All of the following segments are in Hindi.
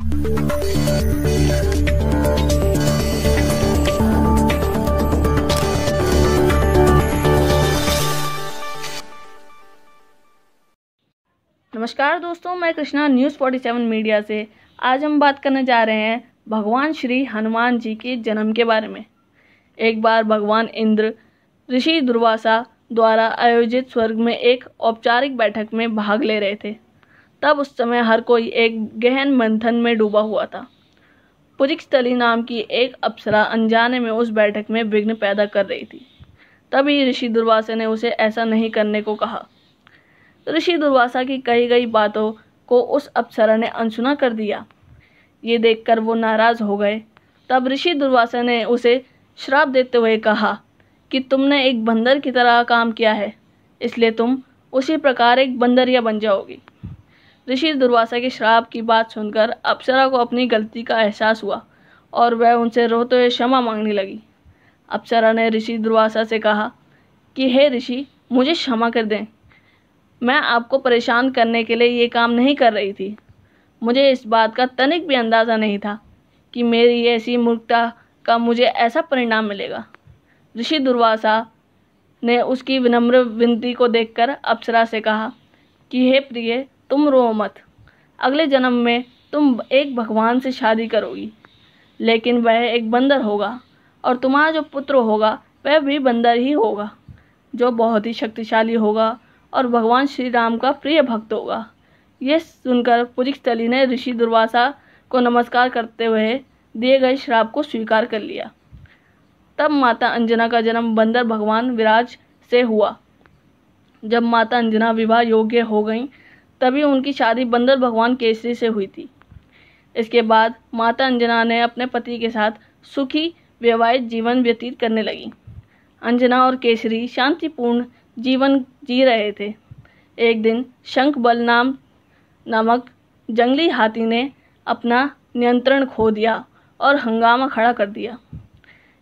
नमस्कार दोस्तों, मैं कृष्णा न्यूज़ 47 मीडिया से। आज हम बात करने जा रहे हैं भगवान श्री हनुमान जी के जन्म के बारे में। एक बार भगवान इंद्र ऋषि दुर्वासा द्वारा आयोजित स्वर्ग में एक औपचारिक बैठक में भाग ले रहे थे। तब उस समय हर कोई एक गहन मंथन में डूबा हुआ था। पुलिकस्थली नाम की एक अप्सरा अनजाने में उस बैठक में विघ्न पैदा कर रही थी। तभी ऋषि दुर्वासा ने उसे ऐसा नहीं करने को कहा। ऋषि दुर्वासा की कही गई बातों को उस अप्सरा ने अनसुना कर दिया। ये देखकर वो नाराज हो गए। तब ऋषि दुर्वासा ने उसे श्राप देते हुए कहा कि तुमने एक बंदर की तरह काम किया है, इसलिए तुम उसी प्रकार एक बंदरिया बन जाओगी। ऋषि दुर्वासा के श्राप की बात सुनकर अप्सरा को अपनी गलती का एहसास हुआ और वह उनसे रोते हुए क्षमा मांगने लगी। अप्सरा ने ऋषि दुर्वासा से कहा कि हे ऋषि, मुझे क्षमा कर दें। मैं आपको परेशान करने के लिए ये काम नहीं कर रही थी। मुझे इस बात का तनिक भी अंदाज़ा नहीं था कि मेरी ऐसी मूर्खता का मुझे ऐसा परिणाम मिलेगा। ऋषि दुर्वासा ने उसकी विनम्र विनती को देखकर अप्सरा से कहा कि हे प्रिय, तुम रो मत। अगले जन्म में तुम एक भगवान से शादी करोगी, लेकिन वह एक बंदर होगा और तुम्हारा जो पुत्र होगा वह भी बंदर ही होगा, जो बहुत ही शक्तिशाली होगा और भगवान श्री राम का प्रिय भक्त होगा। यह सुनकर पुलिकस्थली ने ऋषि दुर्वासा को नमस्कार करते हुए दिए गए श्राप को स्वीकार कर लिया। तब माता अंजना का जन्म बंदर भगवान विराज से हुआ। जब माता अंजना विवाह योग्य हो गईं, तभी उनकी शादी बंदर भगवान केसरी से हुई थी। इसके बाद माता अंजना ने अपने पति के साथ सुखी वैवाहिक जीवन व्यतीत करने लगी। अंजना और केसरी शांतिपूर्ण जीवन जी रहे थे। एक दिन शंखबल नामक जंगली हाथी ने अपना नियंत्रण खो दिया और हंगामा खड़ा कर दिया।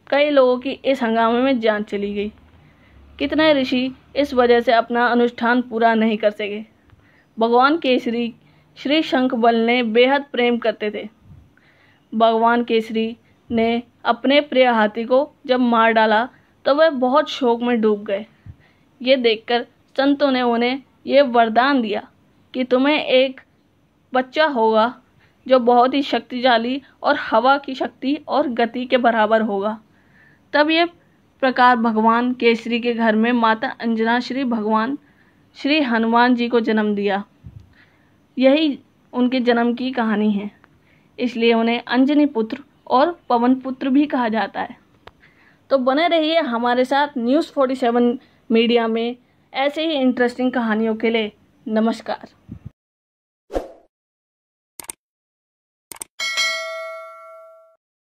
कई लोगों की इस हंगामे में जान चली गई। कितने ऋषि इस वजह से अपना अनुष्ठान पूरा नहीं कर सके। भगवान केसरी श्री शंखबल ने बेहद प्रेम करते थे। भगवान केसरी ने अपने प्रिय हाथी को जब मार डाला तो वह बहुत शोक में डूब गए। ये देखकर संतों ने उन्हें ये वरदान दिया कि तुम्हें एक बच्चा होगा जो बहुत ही शक्तिशाली और हवा की शक्ति और गति के बराबर होगा। तब ये प्रकार भगवान केसरी के घर में माता अंजना श्री भगवान श्री हनुमान जी को जन्म दिया। यही उनके जन्म की कहानी है, इसलिए उन्हें अंजनी पुत्र और पवन पुत्र भी कहा जाता है। तो बने रहिए हमारे साथ न्यूज़ 47 मीडिया में ऐसे ही इंटरेस्टिंग कहानियों के लिए। नमस्कार।